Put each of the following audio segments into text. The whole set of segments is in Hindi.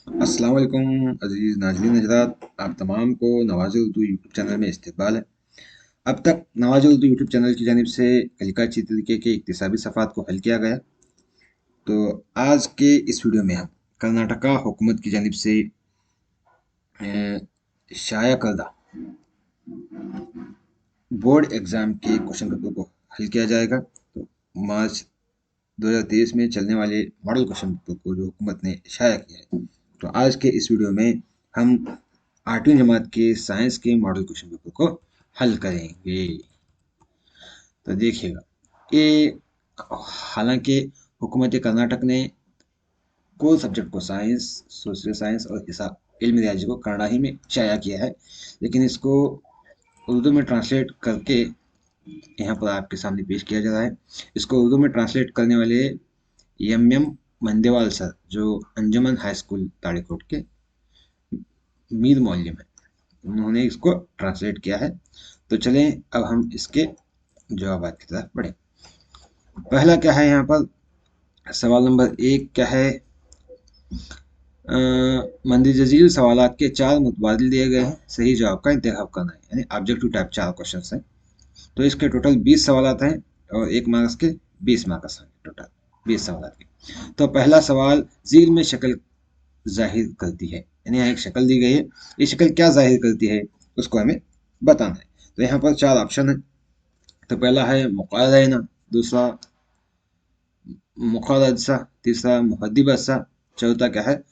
अस्सलाम वालेकुम अजीज नाज़रीन हज़रात, आप तमाम को नवाज़ उर्दू यूट्यूब चैनल में इस्तकबाल है। अब तक नवाज़ उर्दू यूट्यूब चैनल की जानिब से कलिका अच्छी तरीके के इक्तिसाबी सफ़ात को हल किया गया। तो आज के इस वीडियो में हम कर्नाटका हुकूमत की जानिब से शाया करदा बोर्ड एग्ज़ाम के क्वेश्चन पेपर को हल किया जाएगा। तो मार्च 2023 में चलने वाले मॉडल क्वेश्चन पेपर को जो हुकूमत ने शाया किया है, तो आज के इस वीडियो में हम 8वीं जमात के साइंस के मॉडल क्वेश्चन पेपर को हल करेंगे। तो देखिएगा, ये हालांकि हुकूमत कर्नाटक ने कोर सब्जेक्ट को साइंस, सोशल साइंस और हिसाब इल्म रियाजी को कन्नड़ा ही में शाया किया है, लेकिन इसको उर्दू में ट्रांसलेट करके यहाँ पर आपके सामने पेश किया जा रहा है। इसको उर्दू में ट्रांसलेट करने वाले एम मंदेवाल सर, जो अंजुमन हाई स्कूल ताड़ीकोट के मीर मौलम है, उन्होंने इसको ट्रांसलेट किया है। तो चलें अब हम इसके जवाब की तरफ बढ़े। पहला क्या है यहाँ पर, सवाल नंबर 1 क्या है, मंदजजील सवालात के 4 मुतबादिल दिए गए हैं, सही जवाब का इंतखाब करना है, यानी ऑब्जेक्टिव टाइप 4 क्वेश्चन हैं। तो इसके टोटल 20 सवालात हैं और 1 मार्क्स के 20 मार्क्स हैं, टोटल 20 सवालात के। तो पहला सवाल झील में शक्ल जाहिर करती है, यानी यहाँ एक शक्ल दी गई है, ये शक्ल क्या जाहिर करती है उसको हमें बताना है। तो यहाँ पर 4 ऑप्शन है। तो पहला है मुक़ारना, दूसरा मुक़ारसा, तीसरा मुहद्दिबसा, चौथा क्या है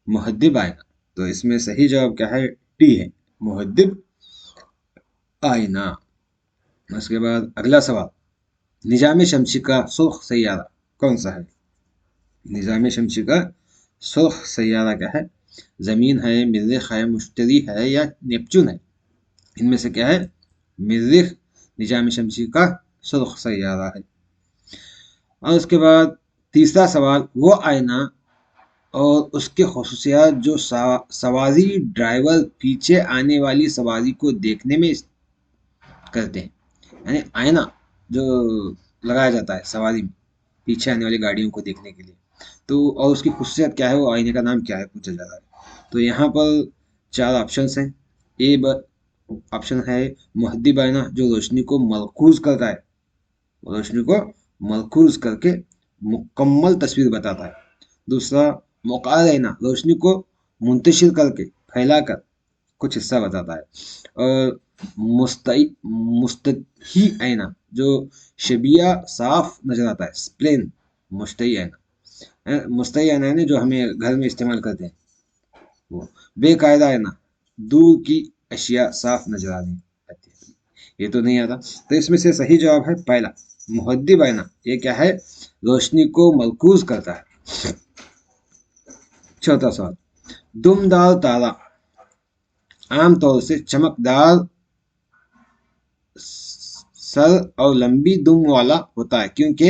मुहद्दिब आयना। तो इसमें सही जवाब क्या है, टी है, मुहद्दिब आयना। उसके बाद अगला सवाल, निजाम शमसी का सुर्ख सैयारा कौन सा है। निजाम शमसी का सुर्ख सैयारा क्या है, ज़मीन है, मरीख है, मुश्तरी है या नेपच्यून है। इनमें से क्या है, मरीख निजाम शमसी का सुर्ख सैयारा है। और उसके बाद तीसरा सवाल, वो आईना और उसके खसूसियात जो सवारी ड्राइवर पीछे आने वाली सवारी को देखने में करते हैं, यानी आईना जो लगाया जाता है सवारी में पीछे आने वाली गाड़ियों को देखने के लिए, तो और उसकी खसूसियत क्या है, वो आईने का नाम क्या है पूछा जा रहा है। तो यहाँ पर 4 ऑप्शन हैं। ए ऑप्शन है मुहद्दिब आईना, जो रोशनी को मरकूज करता है, रोशनी को मरकूज करके मुकम्मल तस्वीर बताता है। दूसरा मुक़ारना, रोशनी को मुंतशिर करके फैलाकर कुछ हिस्सा बताता है। और मुस्तही आईना, जो शबिया साफ नजर आता है, प्लेन मुस्तही आईना, मुस्तही आईना है जो हमें घर में इस्तेमाल करते हैं वो। बेकायदा आईना, दूर की अशिया साफ नजर आती है, ये तो नहीं आता। तो इसमें से सही जवाब है पहला, मुहद्दिब आईना। ये क्या है, रोशनी को मरकूज करता है। चौथा सवाल, दुमदार तारा आमतौर से चमकदार सर और लंबी दुम वाला होता है, क्योंकि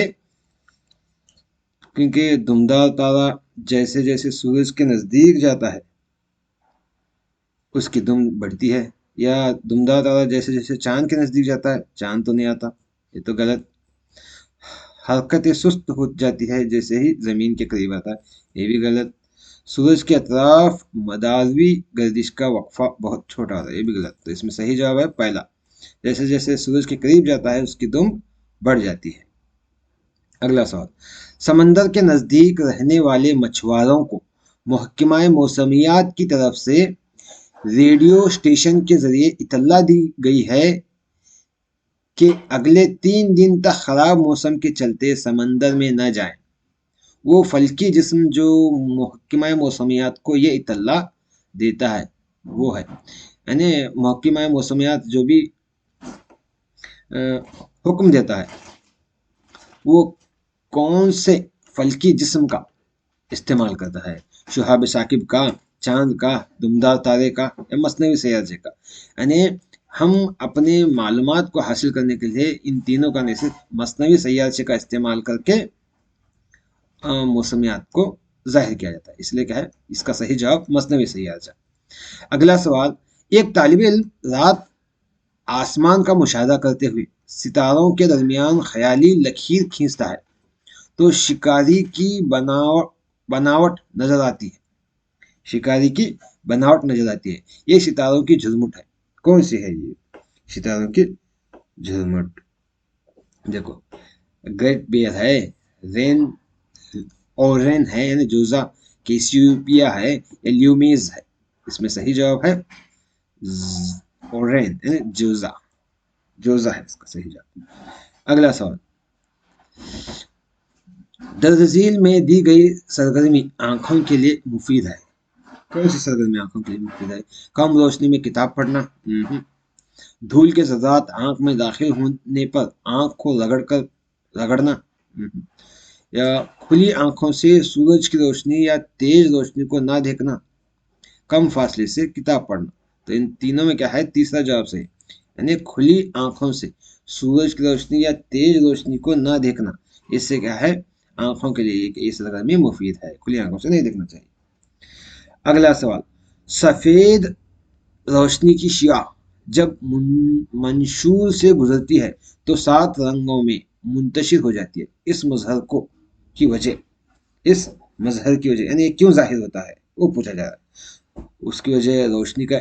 क्योंकि दुमदार तारा जैसे जैसे सूरज के नजदीक जाता है उसकी दुम बढ़ती है, या दुमदार तारा जैसे जैसे चांद के नजदीक जाता है चांद तो नहीं आता, ये तो गलत। हरकतें सुस्त हो जाती है जैसे ही जमीन के करीब आता है, ये भी गलत। सूरज के अतराफ मदारवी गर्दिश का वक्फा बहुत छोटा होता है, ये भी गलत। तो इसमें सही जवाब है पहला, जैसे जैसे सूरज के करीब जाता है उसकी दुम बढ़ जाती है। अगला सवाल, समंदर के नजदीक रहने वाले मछुआरों को महकमा मौसमियात की तरफ से रेडियो स्टेशन के जरिए इतला दी गई है कि अगले 3 दिन तक खराब मौसम के चलते समंदर में न जाएं। वो फल्की जिस्म जो महकमा मौसमियात को ये इतला देता है वो है, यानी महकमा मौसमियात जो भी हुक्म देता है वो कौन से फल्की जिस्म का इस्तेमाल करता है, शुहाब साकिब का, चांद का, दुमदार तारे का या मसनवी सयाजे का। यानी हम अपने मालूमात को हासिल करने के लिए इन तीनों का नहीं, सिर्फ मसनवी सयाजे का इस्तेमाल करके मौसमियात को जाहिर किया जाता है, इसलिए क्या है इसका सही जवाब मसनवी सयाजा। अगला सवाल, एक तालिब इल्म रात आसमान का मुशाहदा करते हुए सितारों के दरमियान ख्याली लकीर खींचता है, तो शिकारी की बनावट नजर आती है, शिकारी की बनावट नजर आती है। ये सितारों की झुरमुट है। कौन सी है ये? सितारों की झुरमुट। देखो, ग्रेट बियर है, रेन ओरेन है यानी जोजा, कैसियोपिया है या ल्यूमीज है। इसमें सही जवाब है ओरेन यानी जोजा। जोजा है इसका सही जवाब। अगला सवाल, दर्ज झील में दी गई सरगर्मी आंखों के लिए मुफीद है। कौन सी सरगर्मी आंखों के लिए मुफीद है? कम रोशनी में किताब पढ़ना, धूल के ज़रात आंख में दाखिल होने पर आंख को रगड़ना, या खुली आंखों से सूरज की रोशनी या तेज रोशनी को ना देखना, कम फासले से किताब पढ़ना। तो इन तीनों में क्या है? तीसरा जवाब सही, यानी खुली आंखों से सूरज की रोशनी या तेज रोशनी को ना देखना। इससे क्या है? आंखों के लिए ये सरगर्मी मुफीद है, खुली आंखों से नहीं देखना चाहिए। अगला सवाल, सफेद रोशनी की शिया जब मंशूर से गुजरती है तो 7 रंगों में मुंतशिर हो जाती है। इस मजहर की वजह यानी क्यों जाहिर होता है वो पूछा जा रहा है। उसकी वजह रोशनी का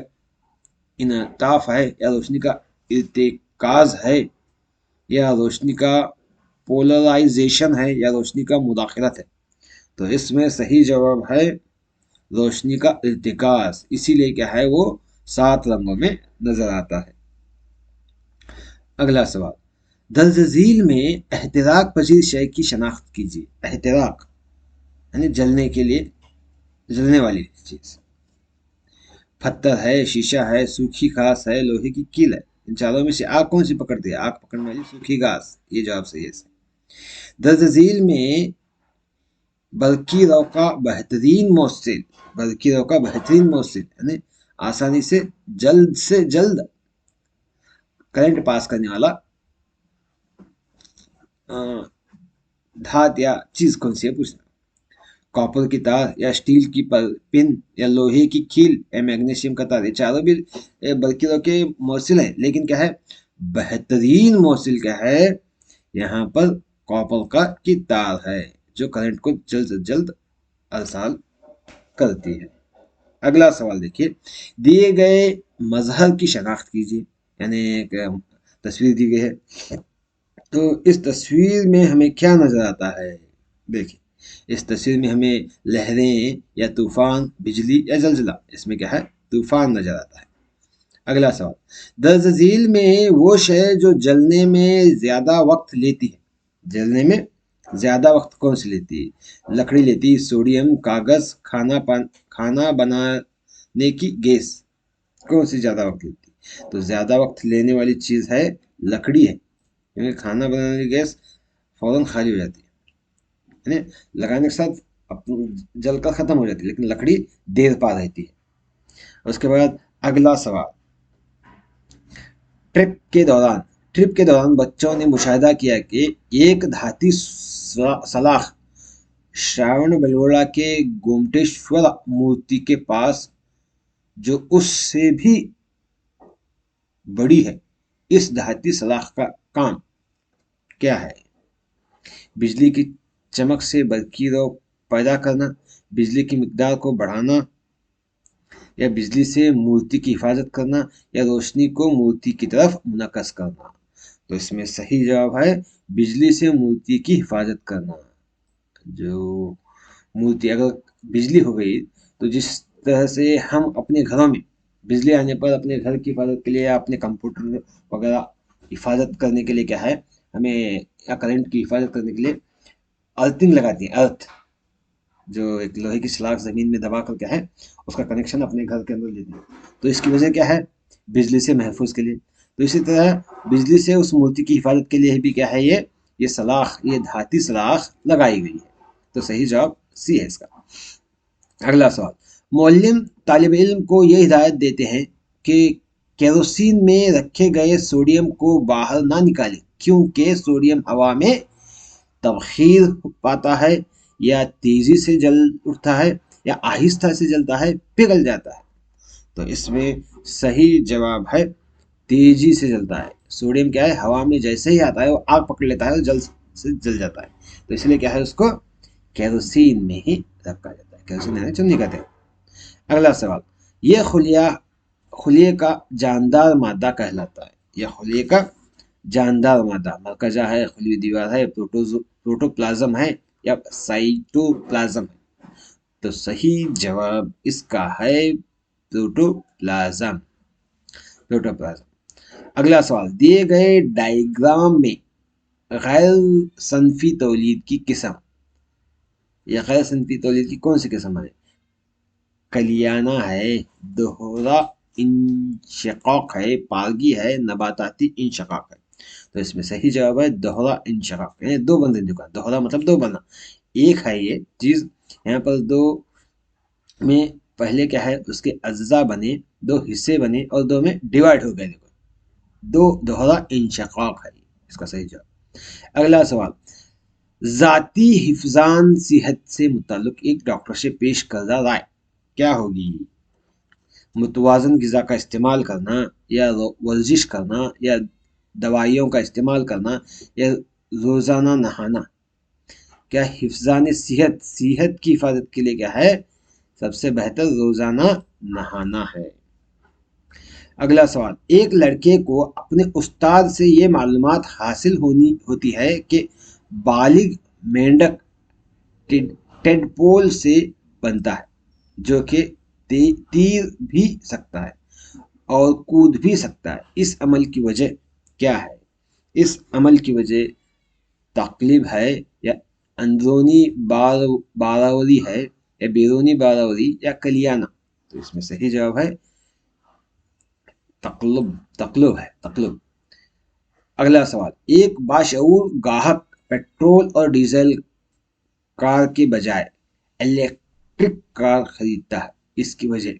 इनताफ है, या रोशनी का इर्तिकाज है, या रोशनी का पोलराइजेशन है, या रोशनी का मुदाखलत है। तो इसमें सही जवाब है रोशनी का इर्तिकाज, इसीलिए क्या है वो 7 रंगों में नजर आता है। अगला सवाल, दर्ज झील में एहतिराक पजीर शय की शनाख्त कीजिए। एहतिराक यानी जलने के लिए, जलने वाली चीज। पत्थर है, शीशा है, सूखी घास है, लोहे की कील है। इन चारों में से आग कौन सी पकड़ती है? आग पकड़ने वाली सूखी घास। ये जवाब सही है। दर्ज झील में बल्कीरों का बेहतरीन मौसिल, बल्कीरों का बेहतरीन मौसिल यानी आसानी से जल्द करंट पास करने वाला धात या चीज कौन सी है पूछना। कॉपर की तार, या स्टील की पिन, या लोहे की कील, या मैग्नीशियम का तार। ये चारों भी बल्कीरों के मौसिल है, लेकिन क्या है? बेहतरीन मौसिल क्या है? यहाँ पर कॉपर का की तार है, जो करंट को जल्द से जल्द अरसाल करती है। अगला सवाल देखिए, दिए गए मजहर की शनाख्त कीजिए। यानी एक तस्वीर दी गई है, तो इस तस्वीर में हमें क्या नजर आता है? देखिए, इस तस्वीर में हमें लहरें या तूफान, बिजली या जलजिला। इसमें क्या है? तूफान नजर आता है। अगला सवाल, दर्ज झील में वो शय जो जलने में ज्यादा वक्त लेती है। जलने में ज्यादा वक्त कौन सी लेती है? लकड़ी लेती है, सोडियम, कागज, खाना बनाने की गैस। कौन सी ज्यादा वक्त लेती है? तो ज्यादा वक्त लेने वाली चीज है लकड़ी है, क्योंकि खाना बनाने की गैस फौरन खाली हो जाती है, यानी लगाने के साथ जलकर खत्म हो जाती है, लेकिन लकड़ी देर पा रहती है। उसके बाद अगला सवाल, ट्रिप के दौरान बच्चों ने मुशाहिदा किया कि एक धाती सलाख श्रावण बेलगोड़ा के गोमटेश्वर मूर्ति के पास, जो उससे भी बड़ी है। इस धाती सलाख का काम क्या है? बिजली की चमक से बरकीरों पैदा करना, बिजली की मिकदार को बढ़ाना, या बिजली से मूर्ति की हिफाजत करना, या रोशनी को मूर्ति की तरफ मुनक्कस करना। तो इसमें सही जवाब है बिजली से मूर्ति की हिफाजत करना। जो मूर्ति, अगर बिजली हो गई तो जिस तरह से हम अपने घरों में बिजली आने पर अपने घर की हिफाजत के लिए या अपने कंप्यूटर वगैरह हिफाजत करने के लिए क्या है, हमें या करंट की हिफाजत करने के लिए अर्थिंग लगाती है। अर्थ जो एक लोहे की सलाख जमीन में दबा कर क्या है, उसका कनेक्शन अपने घर के अंदर लेती है। तो इसकी वजह क्या है? बिजली से महफूज के लिए। तो इसी तरह बिजली से उस मूर्ति की हिफाजत के लिए भी क्या है, ये सलाख, ये धाती सलाख लगाई गई है। तो सही जवाब सी है इसका। अगला सवाल, मौलिम तालिब इल्म को ये हिदायत देते हैं कि केरोसिन में रखे गए सोडियम को बाहर ना निकालें, क्योंकि सोडियम हवा में तबखीर पाता है, या तेजी से जल उठता है, या आहिस्ता से जलता है, पिघल जाता है। तो इसमें सही जवाब है तेजी से जलता है। सोडियम क्या है? हवा में जैसे ही आता है वो आग पकड़ लेता है और जल से जल जाता है। तो इसलिए क्या है, उसको केरोसिन में ही रखा जाता है। केरोसिन है चुन्नी कहते हैं। अगला सवाल, ये खुलिये का जानदार मादा कहलाता है। यह खुलिये का जानदार मादा मरकजा है, खुली दीवार है, प्रोटोप्लाज्म है या साइटोप्लाज्म है। तो सही जवाब इसका है प्रोटोप्लाज्म। प्रोटोप्लाज्म। अगला सवाल, दिए गए डायग्राम में गैर सनफी तौलीद की किस्म या गैर सनफी तौलीद की कौन सी किस्म है? कलियाना है, दोहरा इंशिकाक है, पारगी है, नबाताती इंशिकाक है। तो इसमें सही जवाब है दोहरा इंशिकाक, यानी दो बनने का। दोहरा मतलब दो बनना, एक है ये चीज, यहाँ पर दो में पहले क्या है, उसके अज्जा बने, दो हिस्से बने और दो में डिवाइड हो गए। देखो, दो दोहरा इंशिकाक है इसका सही जवाब। अगला सवाल, जाती हिफ्जान सेहत से मुताल्लिक एक डॉक्टर से पेश करदा राय क्या होगी? मुतवाजन ग़िज़ा का इस्तेमाल करना या वर्जिश करना या दवाइयों का इस्तेमाल करना या रोज़ाना नहाना। क्या हिफ्जान सेहत, सेहत की हिफाजत के लिए क्या है, सबसे बेहतर रोज़ाना नहाना है। अगला सवाल, एक लड़के को अपने उस्ताद से ये मालूमात हासिल होती है कि बालिग मेंढक टेडपोल से बनता है, जो कि तीर भी सकता है और कूद भी सकता है। इस अमल की वजह क्या है? इस अमल की वजह तकलीब है या अंदरूनी बारावरी है या बैरूनी बारावरी या कलियाना। तो इसमें सही जवाब है तकलुब है, तकलुब। अगला सवाल, एक बाशऊर ग्राहक पेट्रोल और डीजल कार के बजाय इलेक्ट्रिक कार खरीदता है, इसकी वजह,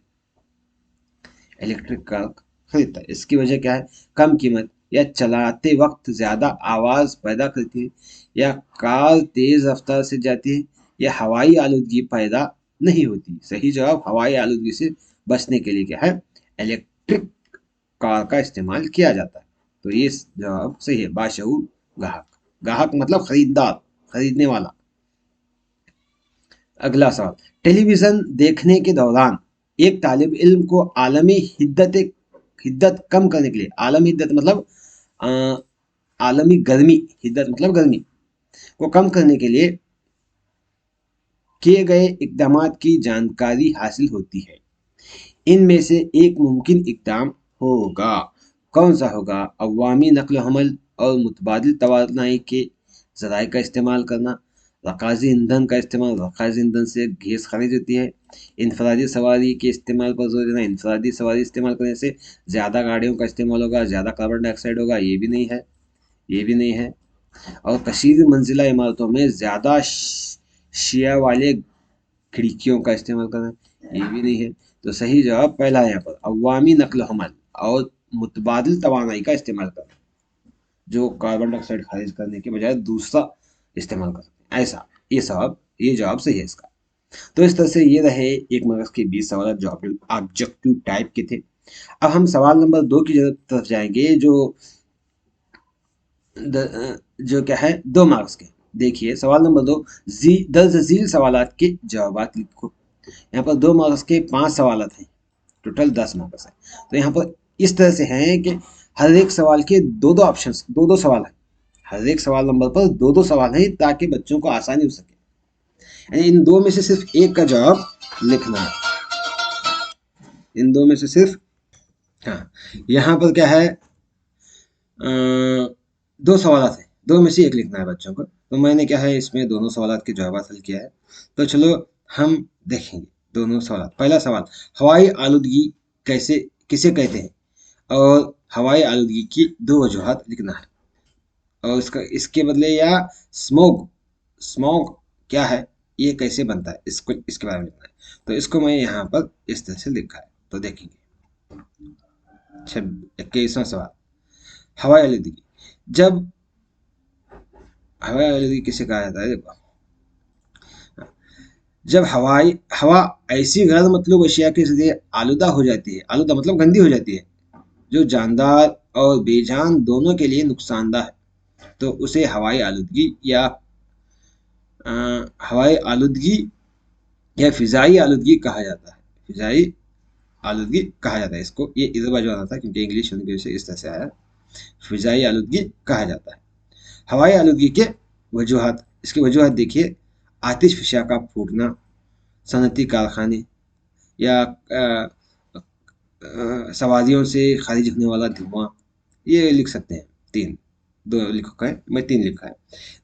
इलेक्ट्रिक कार खरीदता है इसकी वजह क्या है? कम कीमत या चलाते वक्त ज्यादा आवाज पैदा करती है या कार तेज रफ्तार से जाती है या हवाई आलूदगी पैदा नहीं होती। सही जवाब हवाई आलूदगी से बचने के लिए क्या है, इलेक्ट्रिक कार का इस्तेमाल किया जाता है। तो ये जवाब सही है, बाशऊर ग्राहक। ग्राहक मतलब खरीददार, खरीदने वाला। अगला सवाल, टेलीविजन देखने के दौरान एक तालिब इल्म को आलमी हिद्दत कम करने के लिए, आलमी हिद्दत मतलब आलमी गर्मी, हिद्दत मतलब गर्मी को कम करने के लिए किए गए इकदामात की जानकारी हासिल होती है। इनमें से एक मुमकिन इकदाम होगा, कौन सा होगा? अवामी नकल हमल और मुतबादिल तवानाई के ज़राए का इस्तेमाल करना, रकाजी ईंधन का इस्तेमाल, रकाजी ईंधन से गैस खारिज होती है, इनफरादी सवारी के इस्तेमाल पर जोर देना, इनफरादी सवारी इस्तेमाल करने से ज़्यादा गाड़ियों का इस्तेमाल होगा, ज़्यादा कार्बन डाइऑक्साइड होगा, ये भी नहीं है, ये भी नहीं है, और कशीर मंजिला इमारतों में ज़्यादा शिया वाले खिड़कियों का इस्तेमाल करना, ये भी नहीं है। तो सही जवाब पहला है यहाँ पर, अवामी नकल हमल और मुतबादिल तवानाई का इस्तेमाल करना, जो कार्बन डाइऑक्साइड खारिज करने के बजाय दूसरा इस्तेमाल कर सकते हैं, ऐसा। ये जवाब सही है इसका। तो इस तरह से ये रहे एक मार्क्स के 20 सवाल जो ऑब्जेक्टिव टाइप के थे। अब हम सवाल नंबर 2 की तरफ जाएंगे, जो क्या है 2 मार्क्स के। देखिए सवाल नंबर 2, दर्ज झील सवालात के जवाब लिखो। यहाँ पर 2 मार्क्स के 5 सवाल हैं, टोटल 10 मार्क्स है। तो यहाँ पर इस तरह से हैं कि हर एक सवाल के दो ऑप्शंस, दो सवाल हैं, हर एक सवाल नंबर पर दो सवाल हैं ताकि बच्चों को आसानी हो सके। यानी इन 2 में से सिर्फ एक का जवाब लिखना है, इन 2 में से सिर्फ, हाँ यहाँ पर क्या है, 2 सवाल हैं, 2 में से एक लिखना है बच्चों को। तो मैंने क्या है इसमें दोनों सवाल के जवाब हल किया है। तो चलो हम देखेंगे दोनों सवाल। पहला सवाल, हवाई आलूदगी किसे कहते हैं, और हवाई आलूदगी की 2 वजूहात लिखना है, और इसके बदले, या स्मोग क्या है, ये कैसे बनता है, इसके बारे में लिखना है। तो इसको मैं यहाँ पर इस तरह से लिखा है, तो देखेंगे। 21वां सवाल, हवाई आलूदगी। हवाई आलूदगी किसे कहा जाता है? देखो, जब हवा ऐसी गैर मतलब अशिया के जरिए आलूदा हो जाती है, आलूदा मतलब गंदी हो जाती है, जो जानदार और बेजान दोनों के लिए नुकसानदा है, तो उसे हवाई आलूदगी या फिजाई आलूदगी कहा जाता है। फिजाई आलूदगी कहा जाता है इसको। ये इधर जो आना था क्योंकि इंग्लिश होने की वजह से इस तरह से आया। फिजाई आलूदगी कहा जाता है। हवाई आलूदगी के वजूहात, इसके वजूहात देखिए, आतिश फिशा का फूटना, सनती कारखाने, या सवारियों से खारिज होने वाला धुआं, ये लिख सकते हैं। तीन, दो लिखा है, मैं तीन लिखा है।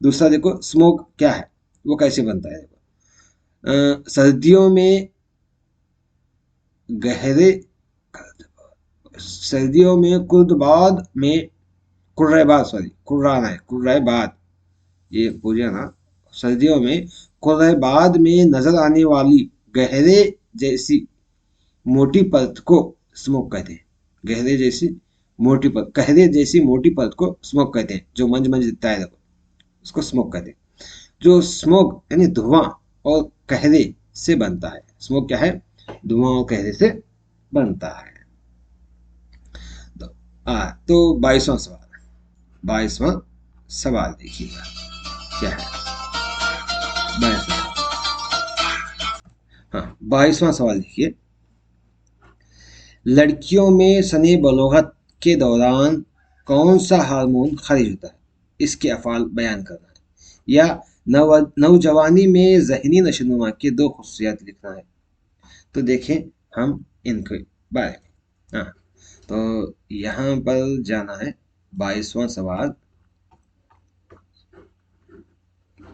दूसरा देखो स्मोक क्या है, वो कैसे बनता है। देखो सर्दियों में गहरे, सर्दियों में कुर्दबाद में, कुर्रैबाद, सॉरी कुर्राना है, कुर्रैबाद, ये पूजा ना। सर्दियों में कुर्रैबाद में नजर आने वाली गहरे जैसी मोटी परत को स्मोक कहते हैं। गहरे जैसी मोटी परत, कहरे जैसी मोटी परत को स्मोक कहते हैं। जो मंज मंज दिखता है देखो, उसको स्मोक कहते हैं। जो स्मोक यानी धुआं और कहरे से बनता है। स्मोक क्या है, धुआं और कहरे से बनता है। तो 22वां सवाल, 22वां सवाल देखिएगा क्या है। 22वां, हाँ 22वां सवाल देखिए। लड़कियों में सने बलोगत के दौरान कौन सा हार्मोन खारिज होता है, इसके अफ़ाल बयान करना है। या नौजवानी में ज़हनी नशोनुमा की दो खुसूसियात लिखना है। तो देखें हम इनके बारे में। हाँ, तो यहाँ पर जाना है 22वां सवाल।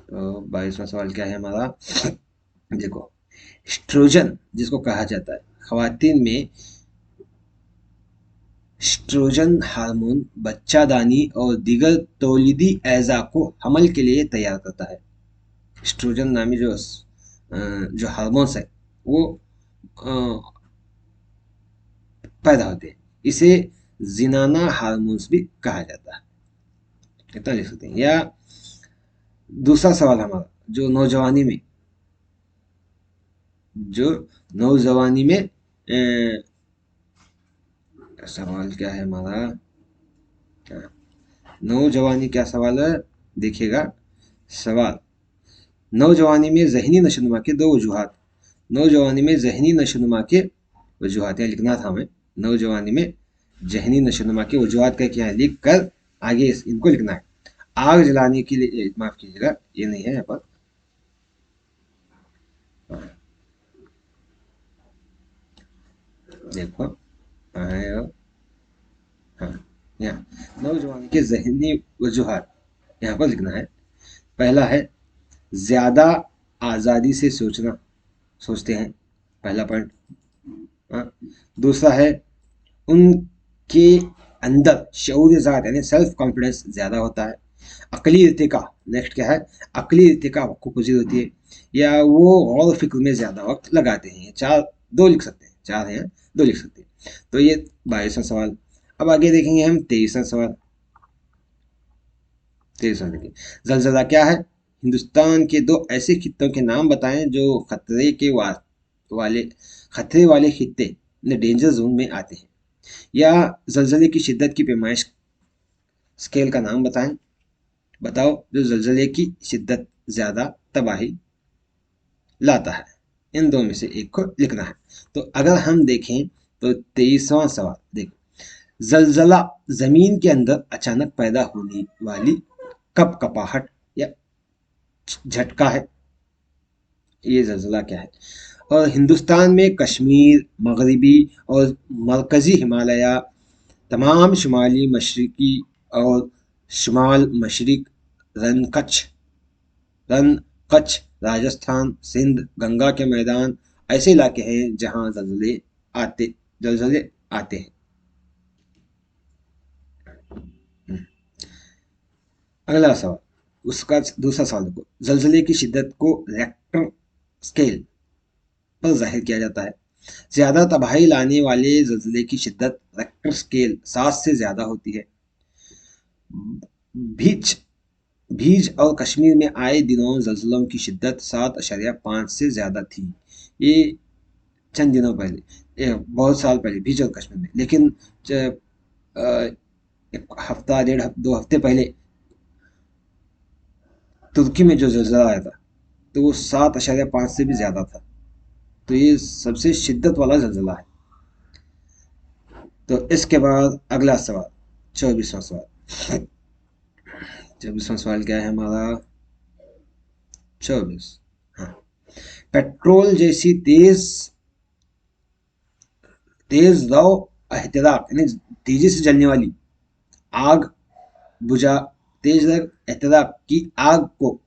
तो 22वां सवाल क्या है हमारा, देखो एस्ट्रोजन जिसको कहा जाता है, खवातीन में एस्ट्रोजन हार्मोन बच्चादानी और दीगर तौलीदी अज़ा को हमल के लिए तैयार करता है। एस्ट्रोजन नामी जो हार्मोन्स है वो पैदा होते हैं। इसे जिनाना हार्मोन्स भी कहा जाता है। इतना लिख सकते हैं। या दूसरा सवाल हमारा, जो नौजवानी में, जो नौजवानी में सवाल क्या है हमारा, नौजवानी क्या सवाल है देखिएगा। सवाल, नौजवानी में ज़हनी नशोनुमा के दो वजूहात। नौजवानी में ज़हनी नशोनुमा के वजूहात, यहाँ लिखना था हमें। नौजवानी में ज़हनी नशोनुमा के वजूहात का क्या है, लिख कर आगे इनको लिखना है। आग जलाने के लिए, माफ कीजिएगा ये नहीं है यहाँ पर। देखो हाँ, यहाँ नौजवानी के ज़हनी वजूहात यहाँ पर लिखना है। पहला है ज़्यादा आज़ादी से सोचना, सोचते हैं, पहला पॉइंट। हाँ, दूसरा है उनके अंदर शऊर ज़ात यानी सेल्फ कॉन्फिडेंस ज़्यादा होता है। अकली इर्तिका, नेक्स्ट क्या है, अकली इर्तिका वक़्फ़ पज़ीर होती है, या वो गौर फिक्र में ज़्यादा वक्त लगाते हैं। चार, दो लिख सकते हैं, चार हैं, दो लिख सकते हैं। तो ये 22वां सवाल। अब आगे देखेंगे हम 23वां सवाल। 23वां देखिए, जलजला क्या है, हिंदुस्तान के दो ऐसे खित्तों के नाम बताएं जो खतरे के वाले, खतरे वाले खित्ते डेंजर जोन में आते हैं। या जलजले की शिद्दत की पैमाइश स्केल का नाम बताएं, बताओ जो जलजले की शिद्दत ज़्यादा तबाही लाता है। इन दो में से एक को लिखना है। तो अगर हम देखें तो 23वां सवाल देखो, जलजला जमीन के अंदर अचानक पैदा होने वाली कपकपाहट या झटका है। ये जलजला क्या है। और हिंदुस्तान में कश्मीर, मगरबी और मरकज़ी हिमालय, तमाम शुमाली मशरकी और शुमाल मशरक, रन कच्छ, रन कच्छ, राजस्थान, सिंध, गंगा के मैदान ऐसे इलाके हैं जहां जलजले आते हैं। अगला सवाल, उसका दूसरा सवाल देखो, जलजले की शिद्दत को रेक्टर स्केल पर जाहिर किया जाता है। ज्यादा तबाही लाने वाले जलजले की शिद्दत रेक्टर स्केल 7 से ज्यादा होती है। भीज भीज और कश्मीर में आए दिनों जलजलों की शिद्दत 7.5 से ज्यादा थी। ये चंद दिनों पहले, बहुत साल पहले भीज और कश्मीर में। लेकिन एक हफ्ता, डेढ़ दो हफ्ते पहले तुर्की में जो जलजला आया था, तो वो 7.5 से भी ज्यादा था। तो ये सबसे शिद्दत वाला जलजला है। तो इसके बाद अगला सवाल, 24वां सवाल। 24वां सवाल क्या है हमारा? 24। हाँ, पेट्रोल जैसी तेज तेज रव एहतिराक यानी तेजी से जलने वाली आग बुझा तेज रव एहतिराक की आग को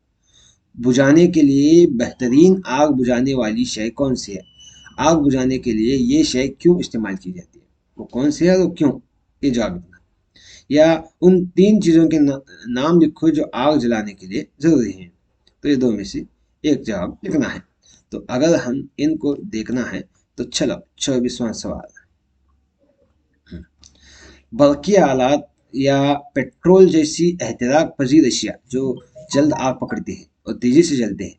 बुझाने के लिए बेहतरीन आग बुझाने वाली शय कौन सी है? आग बुझाने के लिए ये शय क्यों इस्तेमाल की जाती है, वो कौन सी है और क्यों? ये जवाब लिखना। या उन 3 चीजों के नाम लिखो जो आग जलाने के लिए जरूरी हैं। तो ये 2 में से एक जवाब लिखना है। तो अगर हम इनको देखना है तो चलो 24वां सवाल। बल्कि आलात या पेट्रोल जैसी एहतिराक पजीर अशिया जो जल्द आग पकड़ती है और तेजी से जलते हैं,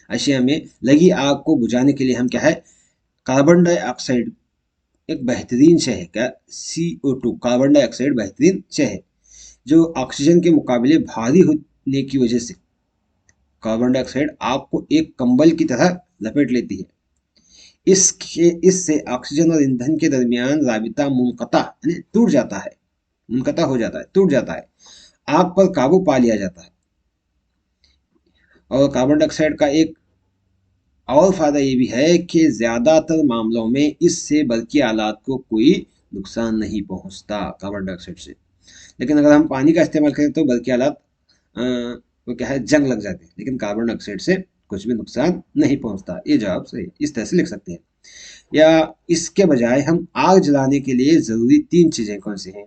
अशिया में लगी आग को बुझाने के लिए हम क्या है, कार्बन डाइऑक्साइड एक बेहतरीन शय है। क्या? CO2, कार्बन डाइऑक्साइड बेहतरीन शय है जो ऑक्सीजन के मुकाबले भारी होने की वजह से कार्बन डाइऑक्साइड आग को एक कंबल की तरह लपेट लेती है। इससे ऑक्सीजन और ईंधन के दरमियान राबिता मुनक़ता यानी टूट जाता है, मुनक़ता हो जाता है, टूट जाता है। आग पर काबू पा लिया जाता है। और कार्बन डाइऑक्साइड का एक और फायदा ये भी है कि ज्यादातर मामलों में इससे बल्कि आलात को कोई नुकसान नहीं पहुंचता कार्बन डाइऑक्साइड से। लेकिन अगर हम पानी का इस्तेमाल करें तो बल्कि आलात वो क्या है, जंग लग जाते हैं। लेकिन कार्बन डाइऑक्साइड से कुछ भी नुकसान नहीं पहुंचता। ये जवाब सही, इस तरह से लिख सकते हैं। या इसके बजाय हम आग जलाने के लिए जरूरी 3 चीजें कौन सी हैं?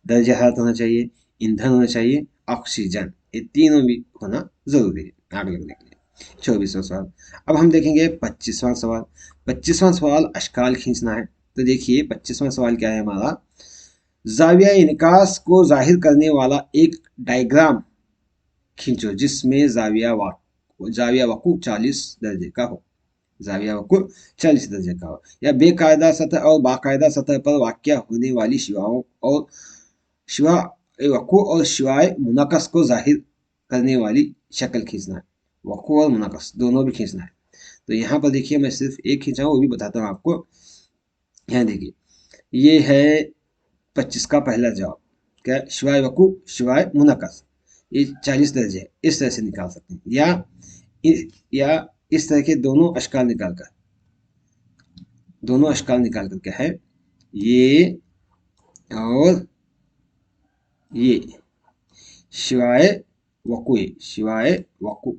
दर्ज हरारत होना चाहिए, ईंधन होना चाहिए, ऑक्सीजन, ये तीनों भी होना जरूरी है आग लगने के लिए। 24वां सवाल। अब हम देखेंगे 25वां सवाल। 25वां सवाल अशकाल खींचना है। तो देखिए 25वां सवाल क्या है हमारा? जाविया इनकास को जाहिर करने वाला एक डायग्राम खींचो जिसमें जाविया वकू 40 दर्जे का हो। जाविया वकू 40 दर्जे का हो। या बेकायदा सतह और बाकायदा सतह पर वाक़या होने वाली शिवाओं और शिवा वकू और शिवाय मुनकस को जाहिर करने वाली शक्ल खींचना है। वकू और मुनकस दोनों भी खींचना है। तो यहाँ पर देखिए मैं सिर्फ एक खींचा हूँ, वो भी बताता हूँ आपको। यहाँ देखिए, ये है 25 का पहला जवाब। क्या? शिवाय वकू शिवाय मुनकस, ये 40 दर्जे है। इस तरह से निकाल सकते हैं। या इस तरह के दोनों अशकाल निकाल कर, क्या है, ये और ये शिवाय वकू, शिवाय वकू,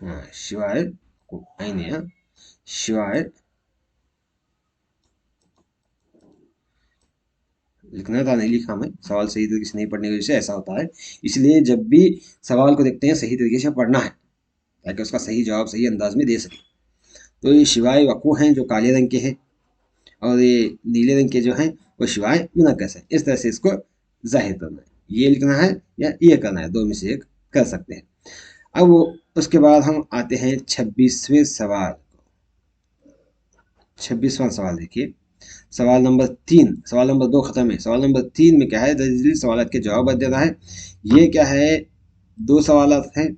हाँ शिवाय वकू नहीं है, शिवाय लिखना था, नहीं लिखा मैं। सवाल सही तरीके से नहीं पढ़ने की वजह से ऐसा होता है। इसलिए जब भी सवाल को देखते हैं सही तरीके से पढ़ना है ताकि उसका सही जवाब सही अंदाज में दे सके। तो ये शिवाय वकू हैं जो काले रंग के हैं और ये नीले रंग के जो हैं वो शिवाय मुनक्कस है। इस तरह से इसको जाहिर करना है। ये लिखना है या ये करना है, 2 में से एक कर सकते हैं। अब वो उसके बाद हम आते हैं 26वें सवाल। 26वां सवाल देखिए। सवाल नंबर 3, सवाल नंबर 2 खत्म है। सवाल नंबर 3 में क्या है, दर्ज सवाल के जवाब देना है। ये क्या है, 2 सवाल हैं,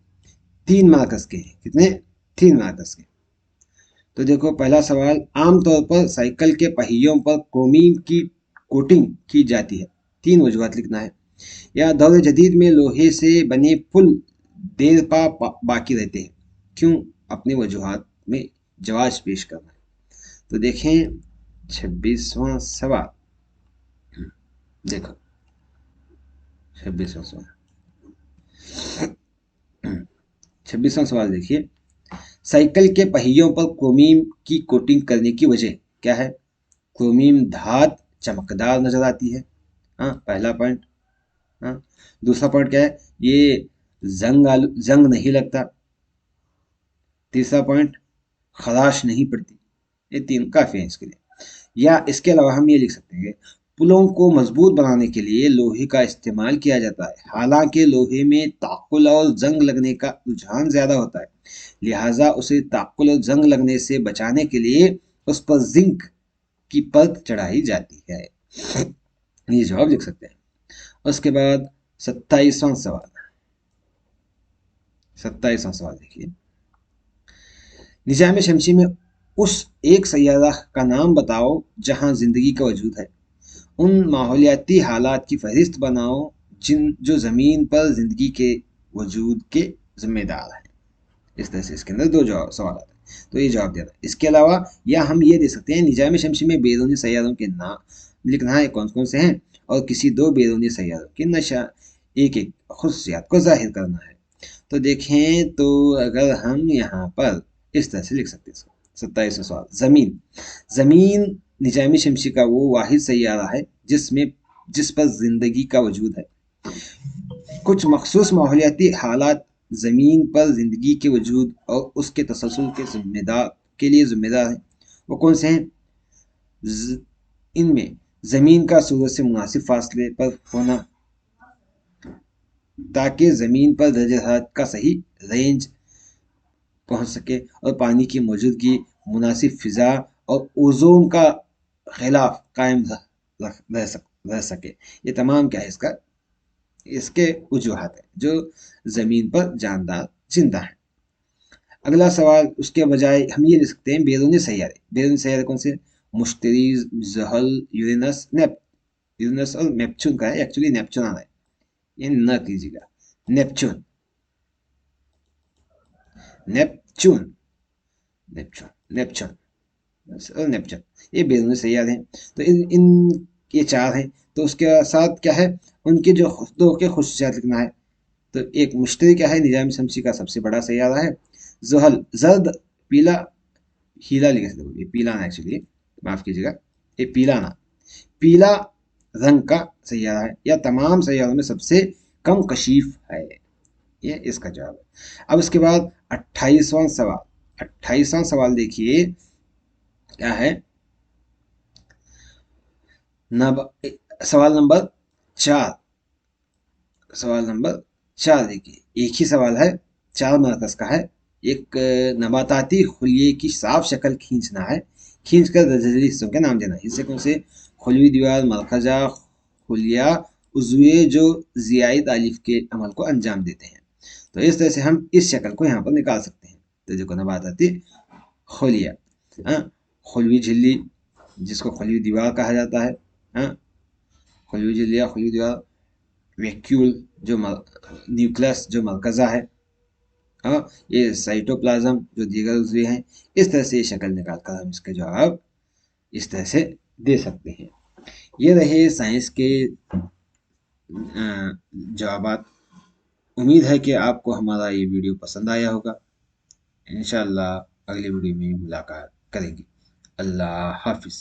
3 मार्कस के हैं। कितने? 3 मार्कस के। तो देखो पहला सवाल, आमतौर पर साइकिल के पहियों पर क्रोमीन की कोटिंग की जाती है। 3 वजूहत लिखना है। या दौर जदीद में लोहे से बने पुल देर बाकी रहते हैं, क्यों? अपनी वजूहत में जवाब पेश करना है। तो देखें 26वां सवाल। देखो 26वां सवाल, 26वां सवाल देखिए। साइकिल के पहियों पर क्रोमियम की कोटिंग करने की वजह क्या है? क्रोमियम धात चमकदार नजर आती है। हाँ, पहला पॉइंट। हाँ, दूसरा पॉइंट क्या है, ये जंग नहीं लगता। तीसरा पॉइंट, खराश नहीं पड़ती। ये 3 काफी है इसके लिए। या इसके अलावा हम ये लिख सकते हैं, पुलों को मजबूत बनाने के लिए लोहे का इस्तेमाल किया जाता है। हालांकि लोहे में ताकुल और जंग लगने का रुझान ज्यादा होता है, लिहाजा उसे ताकुल और जंग लगने से बचाने के लिए उस पर जिंक की परत चढ़ाई जाती है। ये जवाब लिख सकते हैं। उसके बाद 27वां सवाल। 27वां सवाल देखिए, निजाम शमसी में उस एक सैयारा का नाम बताओ जहां जिंदगी का वजूद है। उन माहौलियाती हालात की फहरिस्त बनाओ जिन जो ज़मीन पर ज़िंदगी के वजूद के जिम्मेदार हैं। इस तरह से इसके अंदर दो जवाब सवाल आते हैं, तो ये जवाब देना। इसके अलावा या हम ये दे सकते हैं, निजाम शमसी में बैरूनी सैयारों के नाम लिखना है कौन कौन से हैं, और किसी दो बैरूनी सैयारों की नशा एक एक खुसूसियात को जाहिर करना है। तो देखें तो अगर हम यहाँ पर इस तरह से लिख सकते हैं। 27वां सवाल, ज़मीन। ज़मीन निजामी शमसी का वो वाहिद सैयारा है जिस पर जिंदगी का वजूद है। कुछ मखसूस माहौलियाती हालात ज़मीन पर जिंदगी के वजूद और उसके तसलसल के लिए जिम्मेदार हैं। वो कौन से हैं? इनमें ज़मीन का सूरज से मुनासिब फासले पर होना, ताकि ज़मीन पर दर्जे हरारत का सही रेंज पहुंच सके, और पानी की मौजूदगी, मुनासिब फ़िज़ा और ओज़ोन का खिलाफ कायम रह सके। ये तमाम क्या है इसके वजूहात हैं जो ज़मीन पर जानदार जिंदा है। अगला सवाल उसके बजाय हम ये लिख सकते हैं, बैरूनी सैयारे। बैरूनी सैयारे कौन से? मुश्तरी, ज़हल, यूरेनस और नेपच्यून का है। एक्चुअली नेपच्यून आना है, ये न कीजिएगा। नेपच्यून, नेपच्यून, नेपच्यून, नेपच्यून और नेपच्यून, ये बैरूनी सैयारे हैं। तो इन ये चार हैं। तो उसके साथ क्या है, उनके जो दो के खुसूसियात लिखना है। तो एक मुश्तरी क्या है, निजाम शमसी का सबसे बड़ा सैयारा है। ज़हल, जर्द पीला, हीरा लिख सकते हो, ये पीला ना, एक्चुअली माफ कीजिएगा, ये पीला ना, पीला रंग का सैयारा है, या तमाम सैयारों में सबसे कम कशीफ है। ये इसका जवाब है। अब उसके बाद 28वां सवाल, 28वां सवाल देखिए क्या है। नब सवाल नंबर 4, सवाल नंबर 4 देखिए, एक ही सवाल है, 4 मरकज का है। एक नबाताती खुलिये की साफ शक्ल खींचना है, खींच कर दर्जली हिस्सों के नाम देना है। हिस्से कौन से? खुलवी दीवार, मरकजा, खुलिया, उज़वे जो ज़ियाई तालीफ के अमल को अंजाम देते हैं। तो इस तरह से हम इस शक्ल को यहाँ पर निकाल सकते हैं। तो देखो, नबाताती खुलिया, हाँ, खुलवी झिल्ली जिसको खुलवी दीवार कहा जाता है, हाँ, खुलवी झिल्ली या खुलवी दीवार, वैक्यूल जो न्यूक्लियस जो मरकज़ा है, हाँ, ये साइटोप्लाज्म जो दीगर उज़वे हैं। इस तरह से ये शक्ल निकाल कर हम इसका जवाब इस तरह से दे सकते हैं। ये रहे साइंस के जवाबात। उम्मीद है कि आपको हमारा ये वीडियो पसंद आया होगा। इंशाअल्लाह अगली वीडियो में मुलाकात करेंगे। अल्लाह हाफिज़।